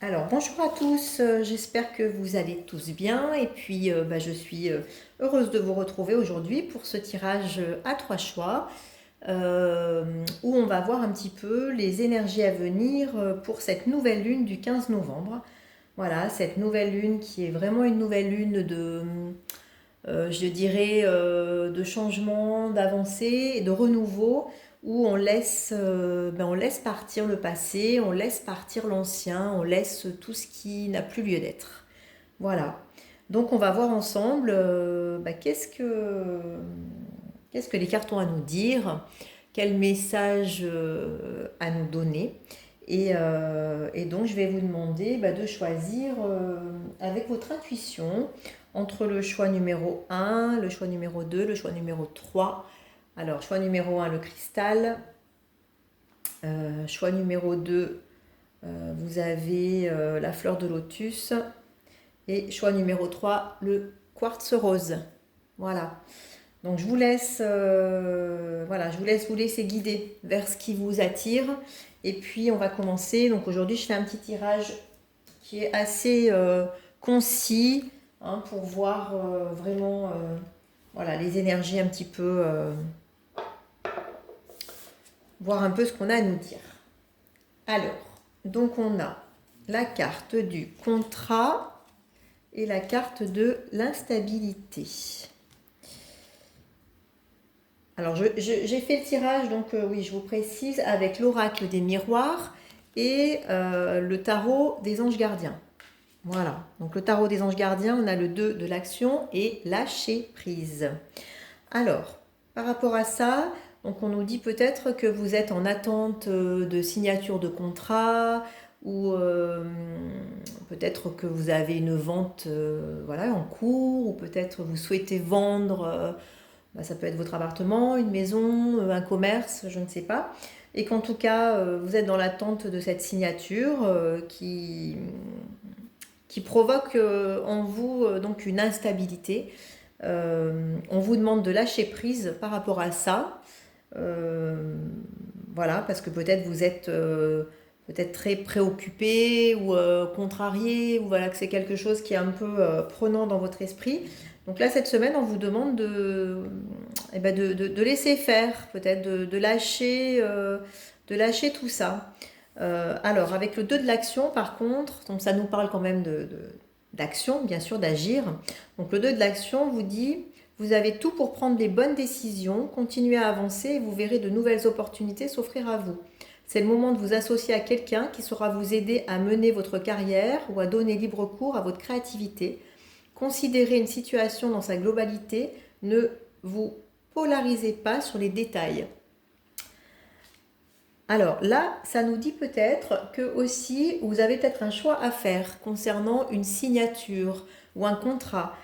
Alors, bonjour à tous, j'espère que vous allez tous bien et puis je suis heureuse de vous retrouver aujourd'hui pour ce tirage à 3 choix euh, où on va voir un petit peu les énergies à venir pour cette nouvelle lune du 15 novembre. Voilà, cette nouvelle lune qui est vraiment une nouvelle lune je dirais, de changement, d'avancée et de renouveau, où on laisse partir le passé, on laisse partir l'ancien, on laisse tout ce qui n'a plus lieu d'être. Voilà. Donc on va voir ensemble qu'est-ce que les cartes ont à nous dire, quel message à nous donner. Et donc je vais vous demander de choisir avec votre intuition entre le choix numéro un, le choix numéro 2, le choix numéro 3. Alors choix numéro un, le cristal. Choix numéro 2, vous avez la fleur de lotus. Et choix numéro 3, le quartz rose. Voilà. Donc je vous laisse vous laisser guider vers ce qui vous attire. Et puis on va commencer. Donc aujourd'hui, je fais un petit tirage qui est assez concis pour voir vraiment voilà, les énergies un petit peu, voir un peu ce qu'on a à nous dire. Alors, donc on a la carte du contrat et la carte de l'instabilité. Alors, j'ai fait le tirage, donc oui, je vous précise, avec l'oracle des miroirs et le tarot des anges gardiens. Voilà, donc le tarot des anges gardiens, on a le 2 de l'action et lâcher prise. Alors, par rapport à ça, donc on nous dit peut-être que vous êtes en attente de signature de contrat ou peut-être que vous avez une vente voilà, en cours ou peut-être vous souhaitez vendre, ça peut être votre appartement, une maison, un commerce, je ne sais pas. Et qu'en tout cas, vous êtes dans l'attente de cette signature qui provoque en vous donc une instabilité. On vous demande de lâcher prise par rapport à ça. Voilà, parce que peut-être vous êtes peut-être très préoccupé ou contrarié, ou voilà que c'est quelque chose qui est un peu prenant dans votre esprit. Donc là, cette semaine, on vous demande de laisser faire, peut-être de lâcher tout ça. Alors, avec le 2 de l'action, par contre, donc ça nous parle quand même d'action, bien sûr, d'agir. Donc le 2 de l'action vous dit, vous avez tout pour prendre les bonnes décisions, continuez à avancer et vous verrez de nouvelles opportunités s'offrir à vous. C'est le moment de vous associer à quelqu'un qui saura vous aider à mener votre carrière ou à donner libre cours à votre créativité. Considérez une situation dans sa globalité, ne vous polarisez pas sur les détails. Alors là, ça nous dit peut-être que aussi vous avez peut-être un choix à faire concernant une signature ou un contrat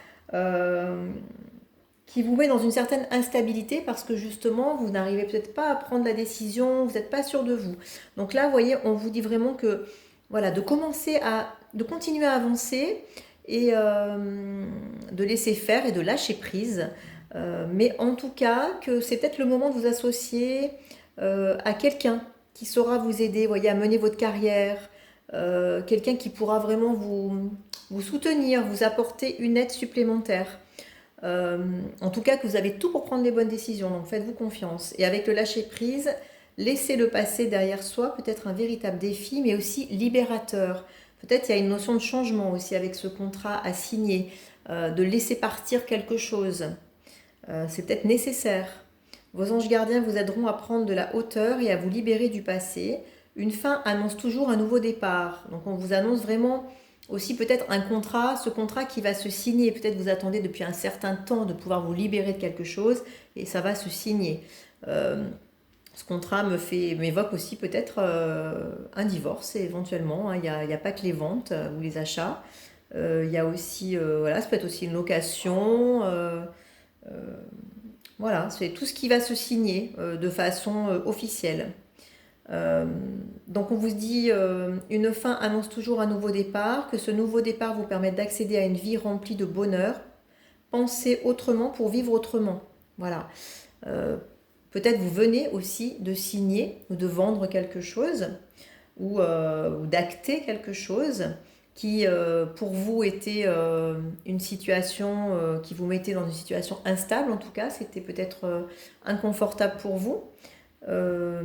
qui vous met dans une certaine instabilité parce que justement vous n'arrivez peut-être pas à prendre la décision, vous n'êtes pas sûr de vous. Donc là, vous voyez, on vous dit vraiment que voilà, de continuer à avancer et de laisser faire et de lâcher prise. Mais en tout cas, que c'est peut-être le moment de vous associer à quelqu'un qui saura vous aider, voyez, à mener votre carrière, quelqu'un qui pourra vraiment vous soutenir, vous apporter une aide supplémentaire. En tout cas, que vous avez tout pour prendre les bonnes décisions, donc faites-vous confiance. Et avec le lâcher prise, laisser le passé derrière soi peut être un véritable défi, mais aussi libérateur. Peut-être il y a une notion de changement aussi avec ce contrat à signer, de laisser partir quelque chose. C'est peut-être nécessaire. Vos anges gardiens vous aideront à prendre de la hauteur et à vous libérer du passé. Une fin annonce toujours un nouveau départ. Donc on vous annonce vraiment aussi peut-être un contrat, ce contrat qui va se signer. Peut-être vous attendez depuis un certain temps de pouvoir vous libérer de quelque chose et ça va se signer. Ce contrat m'évoque aussi peut-être un divorce éventuellement. Il n'y a pas que les ventes ou les achats. Il y a aussi, voilà, ça peut être aussi une location. Voilà, c'est tout ce qui va se signer de façon officielle. Euh, donc on vous dit, une fin annonce toujours un nouveau départ, que ce nouveau départ vous permette d'accéder à une vie remplie de bonheur. Pensez autrement pour vivre autrement. Voilà. Euh, Peut-être vous venez aussi de signer ou de vendre quelque chose, ou d'acter quelque chose qui pour vous était une situation qui vous mettait dans une situation instable, en tout cas c'était peut-être inconfortable pour vous. Euh,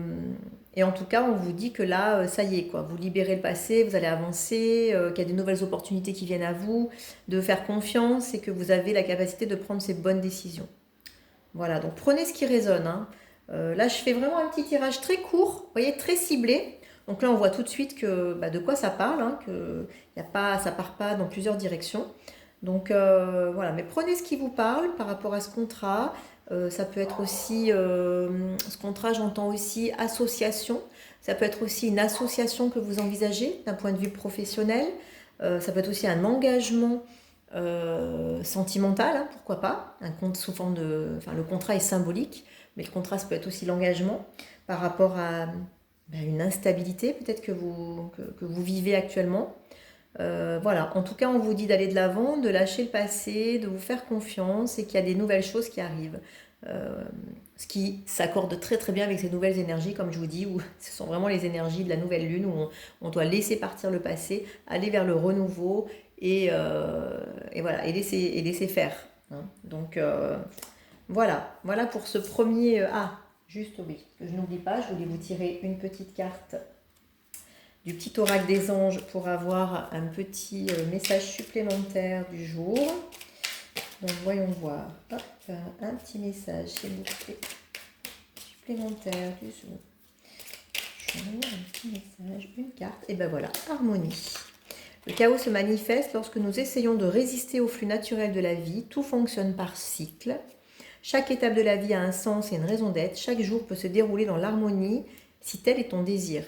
et en tout cas, on vous dit que là, ça y est, quoi, vous libérez le passé, vous allez avancer, qu'il y a de nouvelles opportunités qui viennent à vous, de faire confiance et que vous avez la capacité de prendre ces bonnes décisions. Voilà, donc prenez ce qui résonne, hein. Là, je fais vraiment un petit tirage très court, vous voyez, très ciblé. Donc là, on voit tout de suite que, de quoi ça parle, hein, que ça ne part pas dans plusieurs directions. Donc voilà, mais prenez ce qui vous parle par rapport à ce contrat. Ça peut être aussi, ce contrat, j'entends aussi association. Ça peut être aussi une association que vous envisagez d'un point de vue professionnel. Ça peut être aussi un engagement sentimental, hein, pourquoi pas. Un compte sous forme de, enfin, le contrat est symbolique, mais le contrat, ça peut être aussi l'engagement par rapport à une instabilité peut-être que vous vivez actuellement. Voilà, en tout cas, on vous dit d'aller de l'avant, de lâcher le passé, de vous faire confiance et qu'il y a des nouvelles choses qui arrivent. Euh, Ce qui s'accorde très très bien avec ces nouvelles énergies, comme je vous dis, où ce sont vraiment les énergies de la nouvelle lune, où on doit laisser partir le passé, aller vers le renouveau et voilà, et laisser faire, hein. Donc voilà pour ce premier... juste oui, que je n'oublie pas, je voulais vous tirer une petite carte du petit oracle des anges pour avoir un petit message supplémentaire du jour. Donc voyons voir. Hop, un petit message, s'il vous plaît. Supplémentaire du jour. Un petit message, une carte. Et ben voilà, harmonie. Le chaos se manifeste lorsque nous essayons de résister au flux naturel de la vie. Tout fonctionne par cycle. Chaque étape de la vie a un sens et une raison d'être. Chaque jour peut se dérouler dans l'harmonie si tel est ton désir.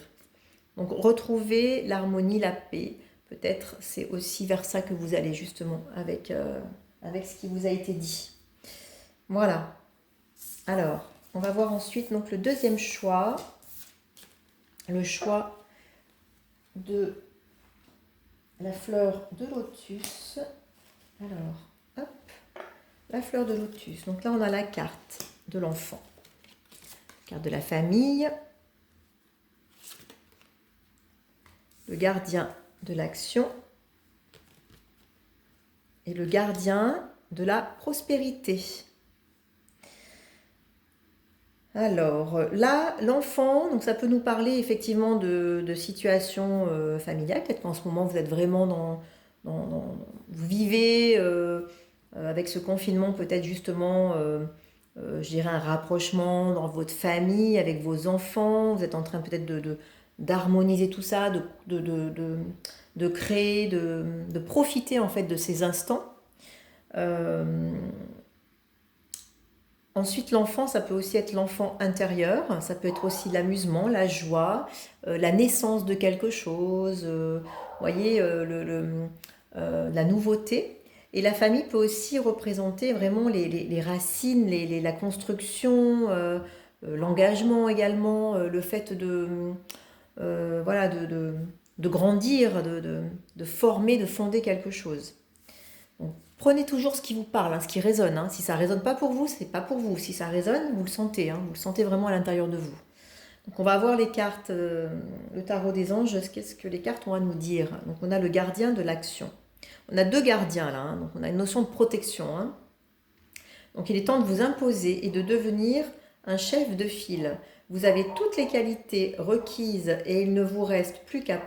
Donc retrouver l'harmonie, la paix, peut-être c'est aussi vers ça que vous allez justement avec ce qui vous a été dit. Voilà. Alors, on va voir ensuite donc le deuxième choix, le choix de la fleur de lotus. Alors, hop, la fleur de lotus. Donc là, on a la carte de l'enfant, carte de la famille, le gardien de l'action et le gardien de la prospérité. Alors là, l'enfant, donc ça peut nous parler effectivement de situations familiales. Peut-être qu'en ce moment, vous êtes vraiment vous vivez avec ce confinement peut-être justement, je dirais un rapprochement dans votre famille, avec vos enfants. Vous êtes en train peut-être d'harmoniser tout ça, de créer, de profiter en fait de ces instants. Ensuite, l'enfant, ça peut aussi être l'enfant intérieur, ça peut être aussi l'amusement, la joie, la naissance de quelque chose, voyez, la nouveauté. Et la famille peut aussi représenter vraiment les racines, la construction, l'engagement également, le fait voilà, de grandir, de former, de fonder quelque chose. Donc, prenez toujours ce qui vous parle, hein, ce qui résonne, hein. Si ça ne résonne pas pour vous, c'est pas pour vous. Si ça résonne, vous le sentez, hein, vous le sentez vraiment à l'intérieur de vous. Donc on va voir les cartes, le tarot des anges, qu'est-ce que les cartes ont à nous dire. Donc on a le gardien de l'action. On a deux gardiens là, hein, donc on a une notion de protection, hein. Donc il est temps de vous imposer et de devenir un chef de file. Vous avez toutes les qualités requises et il ne vous reste plus qu'à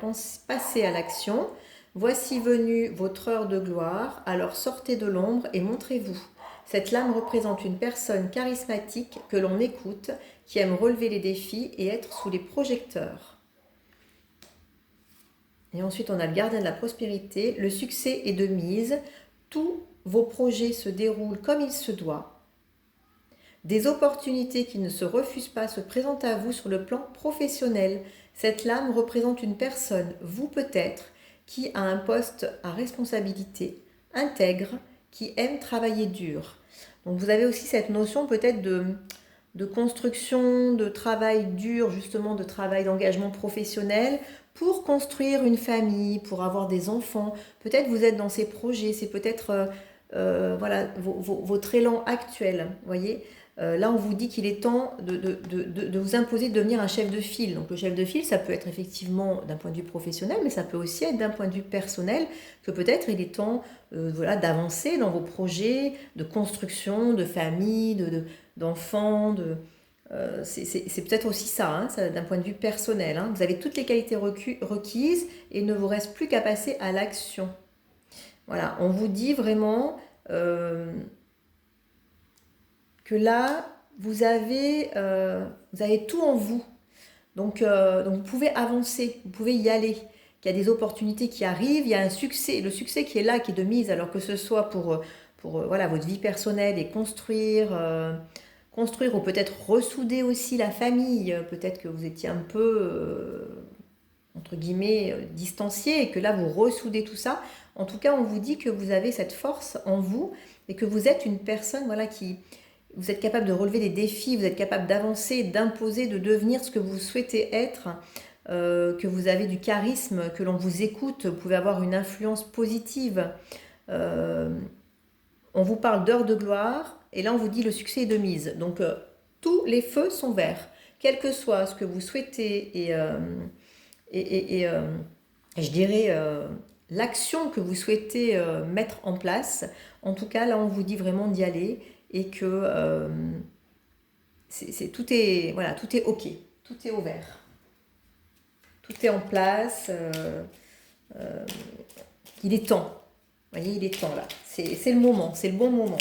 passer à l'action. Voici venue votre heure de gloire, alors sortez de l'ombre et montrez-vous. Cette lame représente une personne charismatique que l'on écoute, qui aime relever les défis et être sous les projecteurs. Et ensuite, on a le gardien de la prospérité. Le succès est de mise. Tous vos projets se déroulent comme il se doit. Des opportunités qui ne se refusent pas se présentent à vous sur le plan professionnel. Cette lame représente une personne, vous peut-être, qui a un poste à responsabilité, intègre, qui aime travailler dur. Donc vous avez aussi cette notion peut-être de construction, de travail dur, justement de travail d'engagement professionnel pour construire une famille, pour avoir des enfants. Peut-être vous êtes dans ces projets, c'est peut-être voilà, votre élan actuel, voyez. là, on vous dit qu'il est temps de vous imposer de devenir un chef de file. Donc le chef de file, ça peut être effectivement d'un point de vue professionnel, mais ça peut aussi être d'un point de vue personnel, que peut-être il est temps voilà, d'avancer dans vos projets de construction, de famille, d'enfants, c'est peut-être aussi ça, hein, ça d'un point de vue personnel. Hein. Vous avez toutes les qualités requises et il ne vous reste plus qu'à passer à l'action. Voilà, on vous dit vraiment que là, vous avez tout en vous. Donc vous pouvez avancer, vous pouvez y aller. Il y a des opportunités qui arrivent, il y a un succès, le succès qui est là, qui est de mise, alors que ce soit pour voilà, votre vie personnelle et construire ou peut-être ressouder aussi la famille. Peut-être que vous étiez un peu, entre guillemets, distancié et que là, vous ressoudez tout ça. En tout cas, on vous dit que vous avez cette force en vous et que vous êtes une personne voilà, vous êtes capable de relever des défis, vous êtes capable d'avancer, d'imposer, de devenir ce que vous souhaitez être, que vous avez du charisme, que l'on vous écoute, vous pouvez avoir une influence positive. Euh, on vous parle d'heures de gloire, et là on vous dit le succès est de mise. Donc tous les feux sont verts, quel que soit ce que vous souhaitez et je dirais l'action que vous souhaitez mettre en place. En tout cas, là on vous dit vraiment d'y aller et que tout est voilà, tout est ok, tout est au vert, tout est en place. Il est temps. Vous voyez, il est temps là. C'est le moment, c'est le bon moment.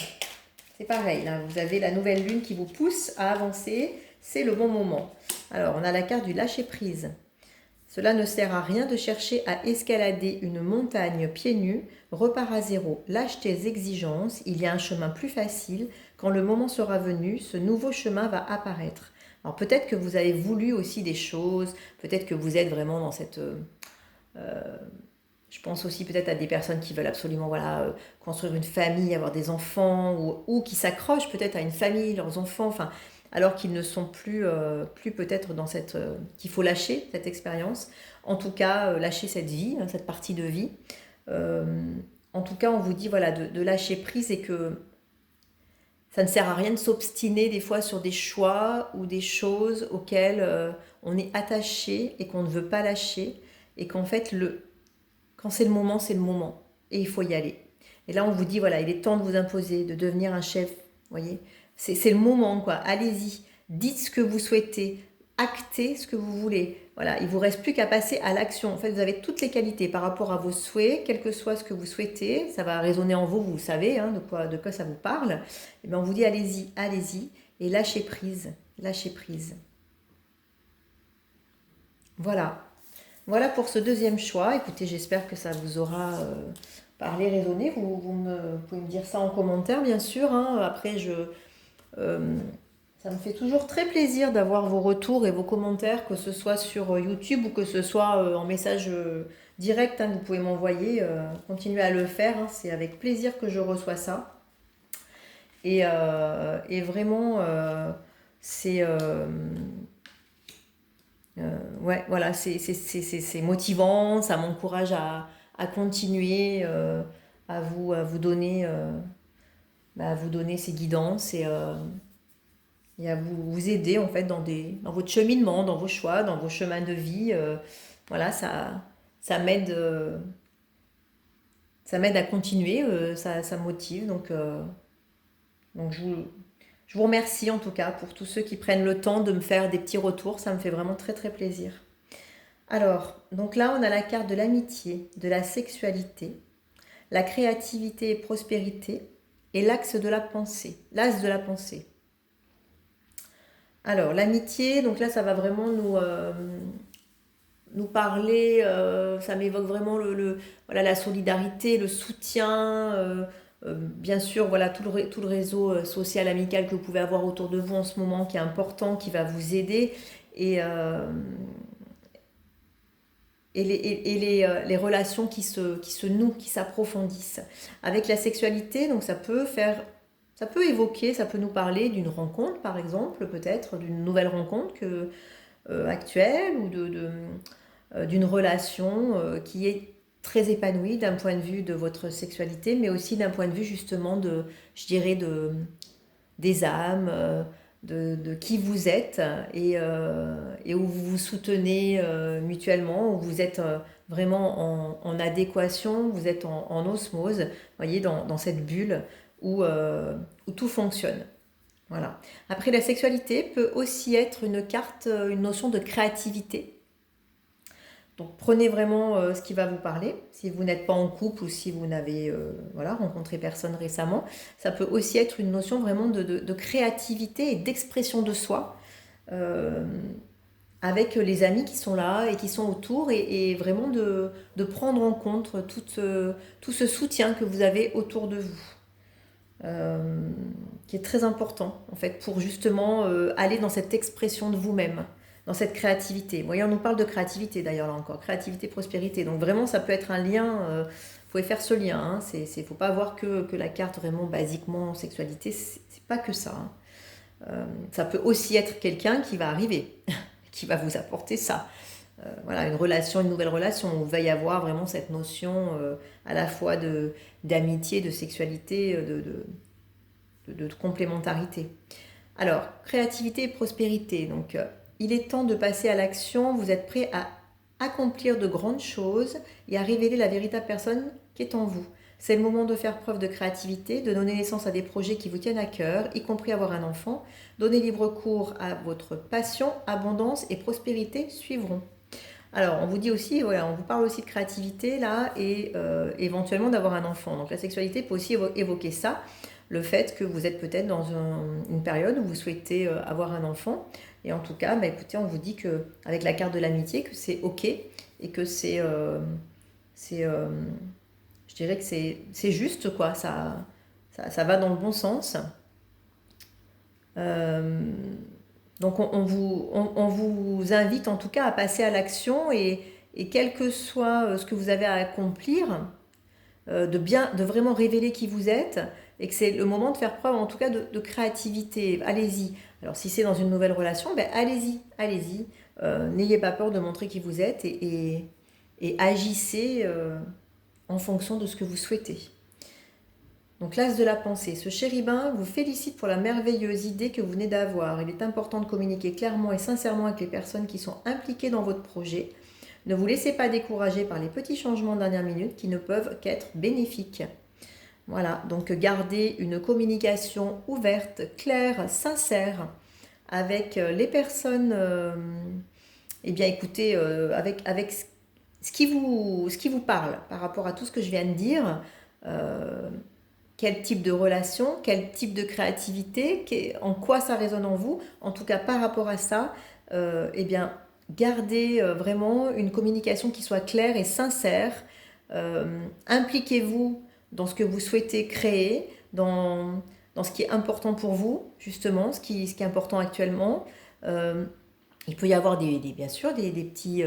C'est pareil, là, vous avez la nouvelle lune qui vous pousse à avancer. C'est le bon moment. Alors, on a la carte du lâcher-prise. Cela ne sert à rien de chercher à escalader une montagne pieds nus. Repars à zéro. Lâche tes exigences. Il y a un chemin plus facile. Quand le moment sera venu, ce nouveau chemin va apparaître. Alors, peut-être que vous avez voulu aussi des choses. Peut-être que vous êtes vraiment dans cette... je pense aussi peut-être à des personnes qui veulent absolument voilà, construire une famille, avoir des enfants, ou qui s'accrochent peut-être à une famille, leurs enfants, enfin, alors qu'ils ne sont plus peut-être dans cette... qu'il faut lâcher cette expérience. En tout cas, lâcher cette vie, hein, cette partie de vie. En tout cas, on vous dit voilà, de lâcher prise et que ça ne sert à rien de s'obstiner des fois sur des choix ou des choses auxquelles on est attaché et qu'on ne veut pas lâcher. Et qu'en fait, quand c'est le moment, c'est le moment. Et il faut y aller. Et là, on vous dit, voilà, il est temps de vous imposer, de devenir un chef. Vous voyez, c'est le moment, quoi. Allez-y. Dites ce que vous souhaitez. Actez ce que vous voulez. Voilà, il ne vous reste plus qu'à passer à l'action. En fait, vous avez toutes les qualités par rapport à vos souhaits, quel que soit ce que vous souhaitez. Ça va résonner en vous, vous savez hein, de quoi ça vous parle. Et bien, on vous dit, allez-y, allez-y. Et lâchez prise. Lâchez prise. Voilà. Voilà pour ce deuxième choix. Écoutez, j'espère que ça vous aura parlé, résonné. Vous pouvez me dire ça en commentaire, bien sûr. Hein. Après, ça me fait toujours très plaisir d'avoir vos retours et vos commentaires, que ce soit sur YouTube ou que ce soit en message direct. Hein, vous pouvez m'envoyer. Continuez à le faire. Hein. C'est avec plaisir que je reçois ça. Et vraiment, c'est... ouais, voilà, c'est motivant, ça m'encourage à continuer, à vous donner ces guidances et à vous aider en fait dans votre cheminement, dans vos choix, dans vos chemins de vie. Voilà, ça m'aide, ça m'aide à continuer, ça motive. Donc je vous remercie en tout cas pour tous ceux qui prennent le temps de me faire des petits retours, ça me fait vraiment très très plaisir. Alors, donc là on a la carte de l'amitié, de la sexualité, la créativité et prospérité et l'axe de la pensée, l'as de la pensée. Alors l'amitié, donc là ça va vraiment nous parler, ça m'évoque vraiment voilà, la solidarité, le soutien, bien sûr, voilà, tout le réseau social, amical que vous pouvez avoir autour de vous en ce moment, qui est important, qui va vous aider, et, les relations qui se nouent, qui s'approfondissent. Avec la sexualité, donc ça peut évoquer, ça peut nous parler d'une rencontre, par exemple, peut-être, d'une nouvelle rencontre actuelle, ou d'une relation qui est très épanouie d'un point de vue de votre sexualité, mais aussi d'un point de vue justement je dirais des âmes, de qui vous êtes et où vous vous soutenez mutuellement, où vous êtes vraiment en adéquation, vous êtes en osmose, voyez, dans cette bulle où tout fonctionne. Voilà. Après, la sexualité peut aussi être une carte, une notion de créativité. Donc prenez vraiment ce qui va vous parler. Si vous n'êtes pas en couple ou si vous n'avez voilà, rencontré personne récemment, ça peut aussi être une notion vraiment de créativité et d'expression de soi euh, avec les amis qui sont là et qui sont autour et vraiment de prendre en compte tout ce soutien que vous avez autour de vous. Qui est très important en fait pour justement aller dans cette expression de vous-même, dans cette créativité. Vous voyez, on nous parle de créativité d'ailleurs là encore, créativité, prospérité. Donc vraiment ça peut être un lien, vous pouvez faire ce lien, hein. Faut pas voir que la carte vraiment basiquement sexualité, c'est pas que ça. Hein. Ça peut aussi être quelqu'un qui va arriver, qui va vous apporter ça. Voilà, une relation, une nouvelle relation où il va y avoir vraiment cette notion à la fois d'amitié, de sexualité, de complémentarité. Alors, créativité et prospérité. Donc, il est temps de passer à l'action. Vous êtes prêt à accomplir de grandes choses et à révéler la véritable personne qui est en vous. C'est le moment de faire preuve de créativité, de donner naissance à des projets qui vous tiennent à cœur, y compris avoir un enfant. Donner libre cours à votre passion, abondance et prospérité suivront. Alors, on vous dit aussi, voilà, on vous parle aussi de créativité là et éventuellement d'avoir un enfant. Donc, la sexualité peut aussi évoquer ça, le fait que vous êtes peut-être dans une période où vous souhaitez avoir un enfant. Et en tout cas, bah, écoutez, on vous dit que avec la carte de l'amitié, que c'est ok et que je dirais que c'est juste quoi. Ça va dans le bon sens. Euh, Donc on vous invite en tout cas à passer à l'action et quel que soit ce que vous avez à accomplir, de vraiment révéler qui vous êtes et que c'est le moment de faire preuve en tout cas de créativité. Allez-y. Alors si c'est dans une nouvelle relation, ben allez-y, allez-y. N'ayez pas peur de montrer qui vous êtes et agissez en fonction de ce que vous souhaitez. Donc l'as de la pensée, ce chérubin vous félicite pour la merveilleuse idée que vous venez d'avoir. Il est important de communiquer clairement et sincèrement avec les personnes qui sont impliquées dans votre projet. Ne vous laissez pas décourager par les petits changements de dernière minute qui ne peuvent qu'être bénéfiques. Voilà, donc gardez une communication ouverte, claire, sincère avec les personnes, eh bien écoutez, avec ce qui vous parle par rapport à tout ce que je viens de dire. Euh, Quel type de relation, quel type de créativité, en quoi ça résonne en vous. En tout cas, par rapport à ça, eh bien, gardez vraiment une communication qui soit claire et sincère. Impliquez-vous dans ce que vous souhaitez créer, dans ce qui est important pour vous, justement, ce qui est important actuellement. Il peut y avoir bien sûr des petits,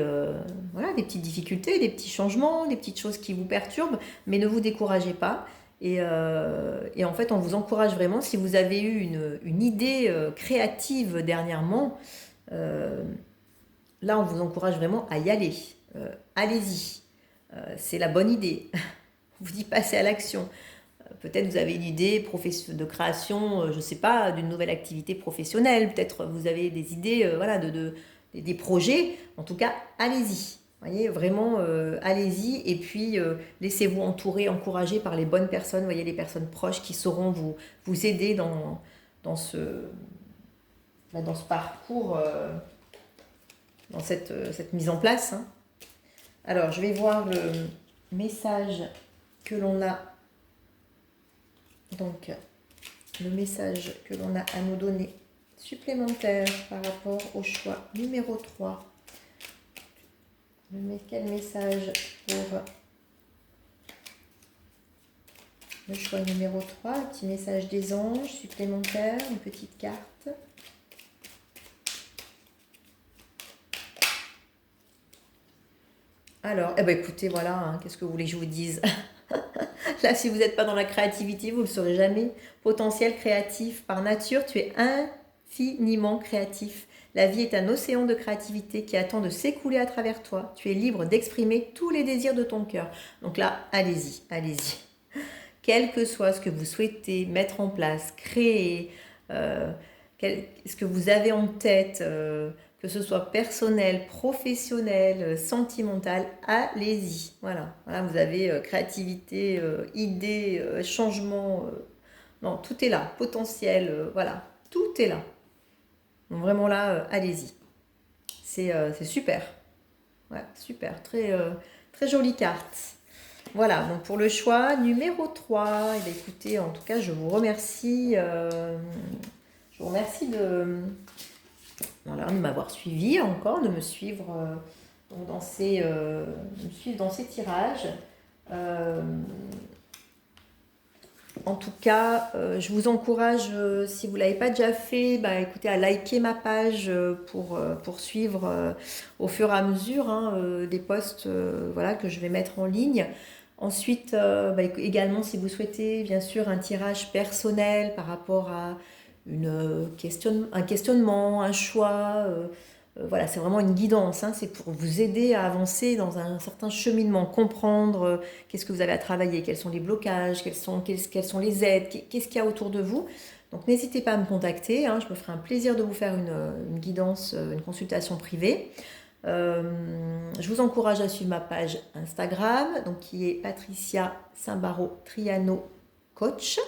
voilà, des petites difficultés, des petits changements, des petites choses qui vous perturbent, mais ne vous découragez pas. Et en fait, on vous encourage vraiment, si vous avez eu une idée créative dernièrement, euh, là, on vous encourage vraiment à y aller. Allez-y, c'est la bonne idée. On vous dit passez à l'action. Peut-être vous avez une idée de création, je ne sais pas, d'une nouvelle activité professionnelle. Peut-être vous avez des idées, voilà, des projets. En tout cas, allez-y. Voyez, vraiment, allez-y. Et puis, laissez-vous entourer, encourager par les bonnes personnes. Voyez, les personnes proches qui sauront vous aider dans ce parcours, dans cette mise en place. Hein. Alors, je vais voir le message que l'on a. Donc, le message que l'on a à nous donner supplémentaire par rapport au choix numéro 3. Quel message pour le choix numéro 3? Un petit message des anges supplémentaire, une petite carte. Alors, eh ben écoutez, voilà, hein, qu'est-ce que vous voulez que je vous dise? Là, si vous n'êtes pas dans la créativité, vous ne le serez jamais. Potentiel créatif, par nature, tu es infiniment créatif. La vie est un océan de créativité qui attend de s'écouler à travers toi. Tu es libre d'exprimer tous les désirs de ton cœur. Donc là, allez-y, allez-y. Quel que soit ce que vous souhaitez mettre en place, créer, ce que vous avez en tête, que ce soit personnel, professionnel, sentimental, allez-y. Voilà, voilà, vous avez créativité, idées, changement. Non, tout est là, potentiel, voilà, tout est là. Donc vraiment là, allez-y. C'est super. Ouais, super, très jolie carte. Voilà, donc pour le choix numéro 3, eh bien, écoutez, en tout cas, je vous remercie. Je vous remercie voilà, de m'avoir suivi encore, de me suivre, donc de me suivre dans ces tirages. Euh, En tout cas, je vous encourage, si vous ne l'avez pas déjà fait, bah, écoutez, à liker ma page pour suivre au fur et à mesure hein, des posts voilà, que je vais mettre en ligne. Ensuite, bah, également, si vous souhaitez, bien sûr, un tirage personnel par rapport à un questionnement, un choix. Voilà, c'est vraiment une guidance, hein, c'est pour vous aider à avancer dans un certain cheminement, comprendre qu'est-ce que vous avez à travailler, quels sont les blocages, quelles sont les aides, qu'est-ce qu'il y a autour de vous. Donc n'hésitez pas à me contacter, hein, je me ferai un plaisir de vous faire une guidance, une consultation privée. Je vous encourage à suivre ma page Instagram, donc qui est Patricia Cimbaro Triano Coach.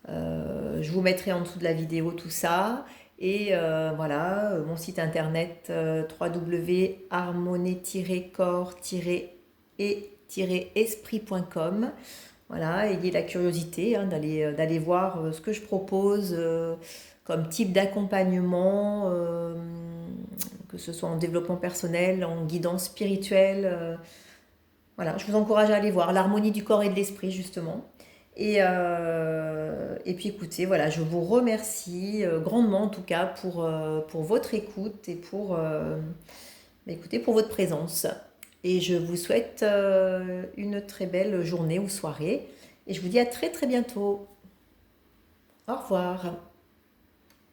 Je vous mettrai en dessous de la vidéo tout ça. Et voilà, mon site internet www.harmonie-corps-et-esprit.com. Voilà, ayez la curiosité hein, d'aller voir ce que je propose comme type d'accompagnement, que ce soit en développement personnel, en guidance spirituelle. Voilà, je vous encourage à aller voir l'harmonie du corps et de l'esprit justement. Et puis écoutez, voilà, je vous remercie grandement en tout cas pour votre écoute et écoutez, pour votre présence. Et je vous souhaite une très belle journée ou soirée. Et je vous dis à très très bientôt. Au revoir.